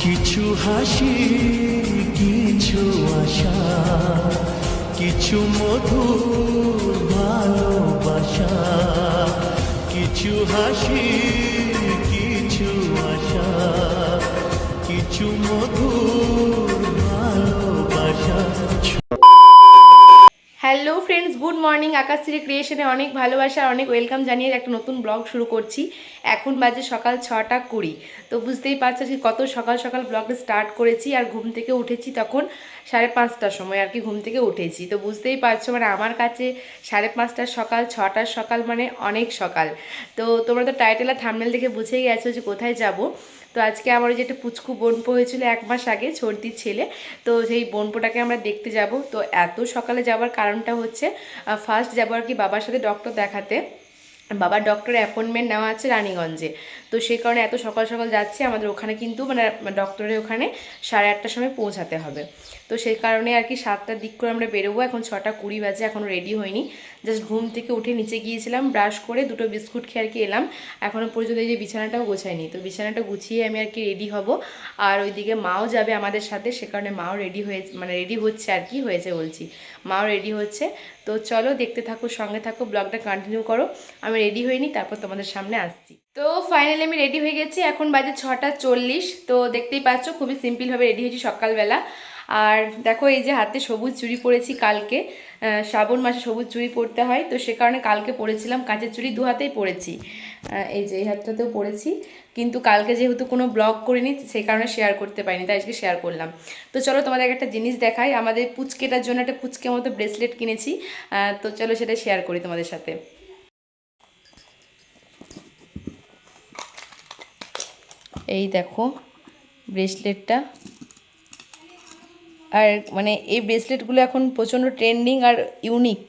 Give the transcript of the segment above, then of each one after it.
কিছু হাসি, কিছু আশা, কিছু মধুর ভালোবাসা, কিছু হাসি, কিছু আশা, কিছু মধুর ভালোবাসা। Hello friends, good morning. Akashshri ক্রিয়েশনে অনেক ভালোবাসা, অনেক ওয়েলকাম জানিয়ে একটা নতুন ব্লগ শুরু করছি। এখন বাজে সকাল 6টা 20। তো বুঝতেই পারছো যে কত সকাল সকাল ব্লগটা স্টার্ট করেছি। আর ঘুম থেকে উঠেছি তখন 5:30টার সময় আর কি, ঘুম থেকে উঠেছি। তো বুঝতেই পারছো মানে আমার কাছে 5:30টার সকাল, 6টার সকাল মানে অনেক সকাল। তো তোমরা তো টাইটেল আর থাম্বনেল দেখে বুঝেই গেছো যে কোথায় যাব। তো আজকে আমার যে একটা পুচকু বোনপো হয়েছিল 1 মাস আগে, সর্দির ছেলে। তো সেই বোনপোটাকে আমরা দেখতে যাব। তো এত সকালে যাওয়ার কারণটা হচ্ছে ফার্স্ট যাবো আর কি বাবার সাথে ডক্টর দেখাতে। বাবার ডক্টরের অ্যাপয়েন্টমেন্ট নেওয়া আছে রানীগঞ্জে। তো সেই কারণে এত সকাল সকাল যাচ্ছি। আমাদের ওখানে কিন্তু মানে ডক্টরের ওখানে 8:30টার সময় পৌঁছাতে হবে। তো সেই কারণে আর কি 7টার দিক করে আমরা বেরোবো। এখন 6টা 20 বাজে, এখনও রেডি হয়নি। জাস্ট ঘুম থেকে উঠে নিচে গিয়েছিলাম, ব্রাশ করে 2টো বিস্কুট খেয়ে আর কি এলাম। এখনও পর্যন্ত এই যে বিছানাটাও গোছাইনি। তো বিছানাটা গুছিয়ে আমি আর কি রেডি হব। আর ওইদিকে মাও যাবে আমাদের সাথে, সে কারণে মাও রেডি হয়ে মানে রেডি হচ্ছে আর কি, হয়েছে বলছি, মাও রেডি হচ্ছে। তো চলো দেখতে থাকো, সঙ্গে থাকো, ব্লগটা কন্টিনিউ করো। আমি রেডি হইনি, তারপর তোমাদের সামনে আসছি। তো ফাইনালি আমি রেডি হয়ে গেছি। এখন বাজে 6টা 40। তো দেখতেই পাচ্ছ খুবই সিম্পলভাবে রেডি হয়েছি সকালবেলা। আর দেখো এই যে হাতে সবুজ চুড়ি পরেছি কালকে, শ্রাবণ মাসে সবুজ চুড়ি পরতে হয়। তো সে কারণে কালকে পরেছিলাম কাঁচের চুড়ি, 2 হাতেই পরেছি। এই যে এই হাতটাতেও পরেছি, কিন্তু কালকে যেহেতু কোনো ব্লগ করিনি সেই কারণে শেয়ার করতে পারিনি, তাই আজকে শেয়ার করলাম। তো চলো তোমাদের একটা জিনিস দেখাই। আমাদের পুচকেটার জন্য একটা পুচকের মতো ব্রেসলেট কিনেছি। তো চলো সেটা শেয়ার করি তোমাদের সাথে। এই দেখো ব্রেসলেটটা। আর মানে এই ব্রেসলেটগুলো এখন প্রচণ্ড ট্রেন্ডিং আর ইউনিক।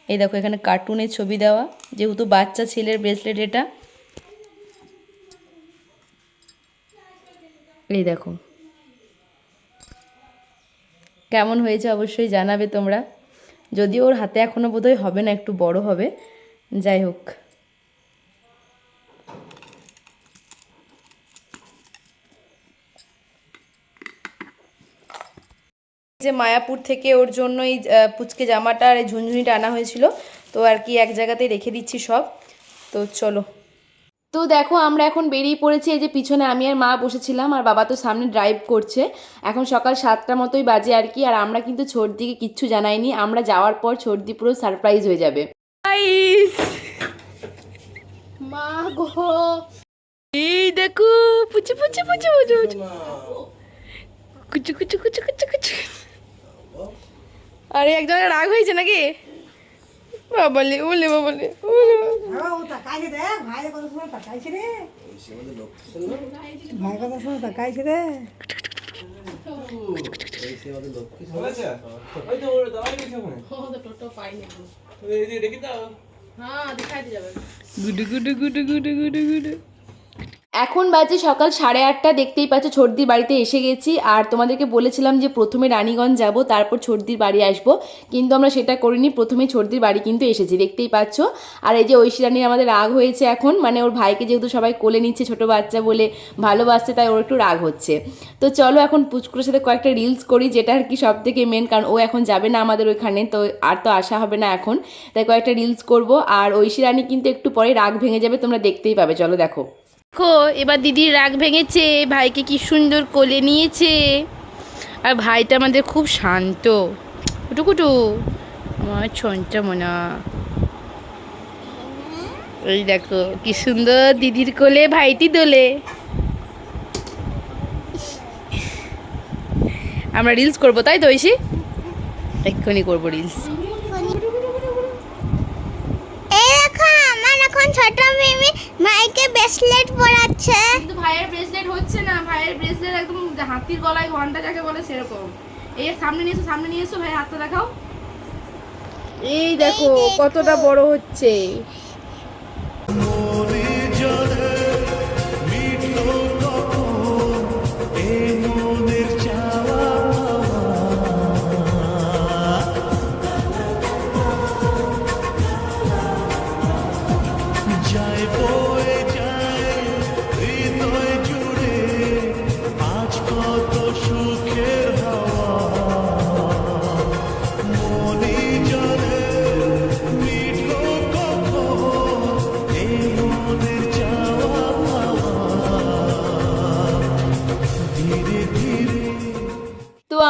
এই দেখো এখানে কার্টুনের ছবি দেওয়া, যেহেতু বাচ্চা ছেলের ব্রেসলেট এটা। এই দেখো কেমন হয়েছে অবশ্যই জানাবে তোমরা। যদিও ওর হাতে এখনও বোধহয় হবে না, একটু বড় হবে। যাই হোক, যে মায়াপুর থেকে ওর জন্য এই পুচকে জামাটা আর এই ঝুনঝুনিটা আনা হয়েছিল। তো আর কি এক জায়গাতেই রেখে দিচ্ছি সব। তো চলো। তো দেখো আমরা এখন বেরিয়ে পড়েছি। এই যে পিছনে আমি আর মা বসেছিলাম, আর বাবা তো সামনে ড্রাইভ করছে। এখন সকাল 7টা মতোই বাজে আর কি। আর আমরা কিন্তু সর্দিকে কিচ্ছু জানাইনি। আমরা যাওয়ার পর সর্দি পুরো সারপ্রাইজ হয়ে যাবে। মা গো, এই দেখো পুচু পুচু পুচু পুচু কুচু কুচু কুচু কুচু কুচু। আরে একজনের রাগ হয়েছে নাকি? বাবালে ওলে বাবালে ওলে গুডু গুডু গুডু গুডু গুডু গুডু। এখন বাজে সকাল 8:30। দেখতেই পাচ্ছ ছর্দির বাড়িতে এসে গেছি। আর তোমাদেরকে বলেছিলাম যে প্রথমে রানীগঞ্জ যাব, তারপর ছর্দির বাড়ি আসব, কিন্তু আমরা সেটা করিনি। প্রথমে ছর্দির বাড়ি কিন্তু এসেছি, দেখতেই পাচ্ছ। আর এই যে ঐশী রানীর আমাদের রাগ হয়েছে এখন, মানে ওর ভাইকে যেহেতু সবাই কোলে নিচ্ছে ছোটো বাচ্চা বলে ভালোবাসছে, তাই ওর একটু রাগ হচ্ছে। তো চলো এখন পুচকুর সাথে কয়েকটা রিলস করি, যেটা আর কি সব থেকে মেন, কারণ ও এখন যাবে না আমাদের ওইখানে, তো আর তো আসা হবে না এখন, তাই কয়েকটা রিলস করব। আর ঐশী রানী কিন্তু একটু পরে রাগ ভেঙে যাবে, তোমরা দেখতেই পাবে। চলো দেখো। দেখো এবার দিদির রাগ ভেঙেছে, ভাইকে কি সুন্দর কোলে নিয়েছে। আর ভাইটা আমাদের খুব শান্ত, কুটু কুটু আমার ছনটা মোনা। এই দেখো কি সুন্দর দিদির কোলে ভাইটি দোলে। আমরা রিলস করবো তাই তো ঐশী? এক্ষুনি করবো রিলস। এখন ছোট মিমি ভাইকে ব্রেসলেট পরাচ্ছে, কিন্তু ভাইয়ের ব্রেসলেট হচ্ছে না। ভাইয়ের ব্রেসলেট একদম হাতির গলায় ঘন্টা যাকে বলে সেরকম। এই সামনে নিয়ে এসো, সামনে নিয়ে এসো, ভাই হাতটা দেখাও। এই দেখো কতটা বড় হচ্ছে।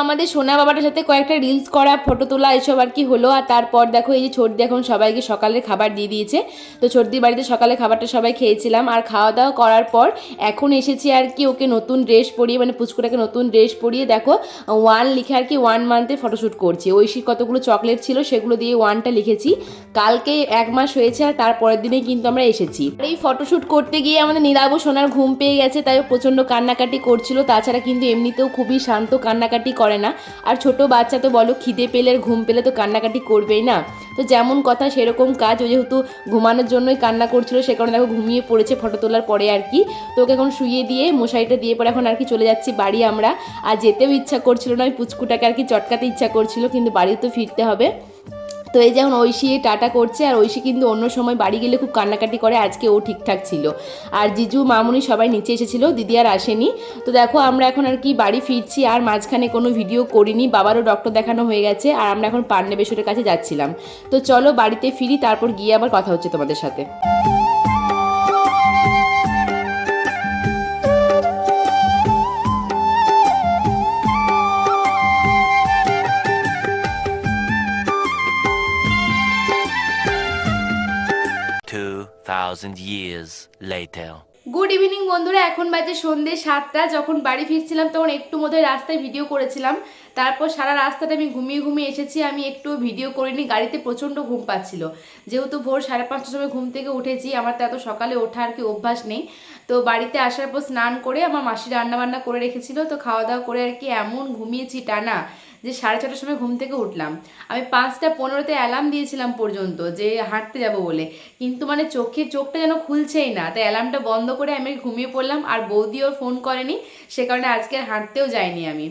আমাদের সোনা বাবাটার সাথে কয়েকটা রিলস করা, ফটো তোলা এসব আর কি হলো। আর তারপর দেখো এই যে ছোটদি এখন সবাইকে সকালের খাবার দিয়ে দিয়েছে। তো ছোটদির বাড়িতে সকালে খাবারটা সবাই খেয়েছিলাম। আর খাওয়া দাওয়া করার পর এখন এসেছি আর কি ওকে নতুন ড্রেস পরিয়ে, মানে পুচকুটাকে নতুন ড্রেস পরিয়ে দেখো 1 লিখে আর কি 1 মান্থে ফটোশ্যুট করছি। ঐশীর কতগুলো চকলেট ছিল সেগুলো দিয়ে 1টা লিখেছি। কালকে 1 মাস হয়েছে আর তারপরের দিনেই কিন্তু আমরা এসেছি। এই ফটোশ্যুট করতে গিয়ে আমাদের নীলাবু সোনার ঘুম পেয়ে গেছে, তাই প্রচণ্ড কান্নাকাটি করছিল। তাছাড়া কিন্তু এমনিতেও খুবই শান্ত, কান্নাকাটি করে না। আর ছোট বাচ্চা তো বলো, খিদে পেলে আর ঘুম পেলে তো কান্নাকাটি করবেই না। তো যেমন কথা সেরকম কাজ। ও যেহেতু ঘুমানোর জন্যই কান্না করছিল, সে কারণে দেখো ঘুমিয়ে পড়েছে ফটো তোলার পরে আর কি। তো ওকে এখন শুইয়ে দিয়ে মশারিটা দিয়ে পরে এখন আর কি চলে যাচ্ছি বাড়ি আমরা। আর যেতেও ইচ্ছা করছিল না, ওই পুচকুটাকে আর কি চটকাতে ইচ্ছা করছিল, কিন্তু বাড়িও তো ফিরতে হবে। তো এই যেমন ঐশী টাটা করছে। আর ঐশী কিন্তু অন্য সময় বাড়ি গেলে খুব কান্নাকাটি করে, আজকে ও ঠিকঠাক ছিল। আর জিজু মামুনি সবাই নিচে এসেছিল, দিদি আর আসেনি। তো দেখো আমরা এখন আর কি বাড়ি ফিরছি। আর মাঝখানে কোনো ভিডিও করিনি, বাবারও ডক্টর দেখানো হয়ে গেছে। আর আমরা এখন পান্নেবেশ্বরের কাছে যাচ্ছিলাম। তো চলো বাড়িতে ফিরি, তারপর গিয়ে আবার কথা হচ্ছে তোমাদের সাথে। 2,000 years later. গুড ইভিনিং বন্ধুরা, এখন বাজে সন্ধ্যে 7টা। যখন বাড়ি ফিরছিলাম তখন একটু মধ্যে রাস্তায় ভিডিও করেছিলাম। তারপর সারা রাস্তাটা আমি ঘুমিয়ে ঘুমিয়ে এসেছি, আমি একটু ভিডিও করিনি। গাড়িতে প্রচণ্ড ঘুম পাচ্ছিল, যেহেতু ভোর 5:30টার সময় ঘুম থেকে উঠেছি। আমার তো এত সকালে ওঠা আর কি অভ্যাস নেই। তো বাড়িতে আসার পর স্নান করে আমার মাসি রান্নাবান্না করে রেখেছিল, তো খাওয়া দাওয়া করে আর কি এমন ঘুমিয়েছি টানা যে 6:30টার সময় ঘুম থেকে উঠলাম। আমি 5:15তে অ্যালার্ম দিয়েছিলাম পর্যন্ত যে হাঁটতে যাব বলে, কিন্তু মানে চোখটা যেন খুলছেই না। তাই অ্যালার্মটা বন্ধ করে আমি ঘুমিয়ে পড়লাম। আর বৌদিও ফোন করেনি, সে কারণে আজকে আর হাঁটতেও যাইনি আমি।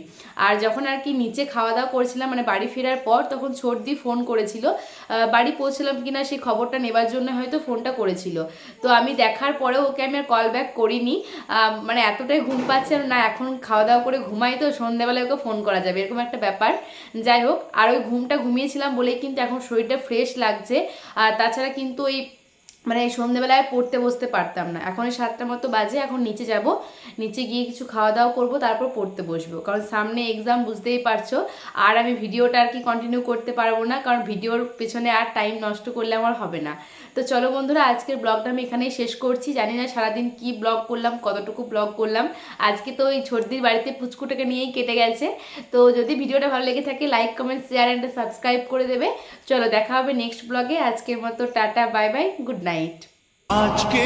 আর যখন আর কি নিচে খাওয়া দাওয়া করেছিলাম, মানে বাড়ি ফেরার পর, তখন ছোটদি ফোন করেছিল বাড়ি পৌঁছলাম কিনা সেই খবরটা নেবার জন্য হয়তো ফোনটা করেছিল। তো আমি দেখার পরেও ওকে আমি আর কল ব্যাক করিনি, মানে এতটাই ঘুম পাচ্ছে না, এখন খাওয়া দাওয়া করে ঘুমাই তো সন্ধ্যাবেলায় ওকে ফোন করা যাবে, এরকম একটা ব্যাপার। যাই হোক, আর ওই ঘুমটা ঘুমিয়েছিলাম বলেই কিন্তু এখন শরীরটা ফ্রেশ লাগছে। আর তাছাড়া কিন্তু ওই মানে সন্ধ্যেবেলায় পড়তে বসতে পারতাম না। এখন 7টার মতো বাজে, এখন নিচে যাব, নিচে গিয়ে কিছু খাওয়া দাওয়া করবো, তারপর পড়তে বসবো, কারণ সামনে এক্সাম, বুঝতেই পারছো। আর আমি ভিডিওটা আর কি কন্টিনিউ করতে পারবো না, কারণ ভিডিওর পেছনে আর টাইম নষ্ট করলে আমার হবে না। তো চলো বন্ধুরা, আজকের ব্লগটা আমি এখানেই শেষ করছি। জানি না সারাদিন কি ব্লগ করলাম, কতটুকু ব্লগ করলাম। আজকে তো ওই ছোটদির বাড়িতে পুচকুটাকে নিয়েই কেটে গেছে। তো যদি ভিডিওটা ভালো লেগে থাকে, like comment share and subscribe করে দেবে। চলো দেখা হবে নেক্সট ব্লগে। আজকের মতো tata, bye bye, good night. আজকে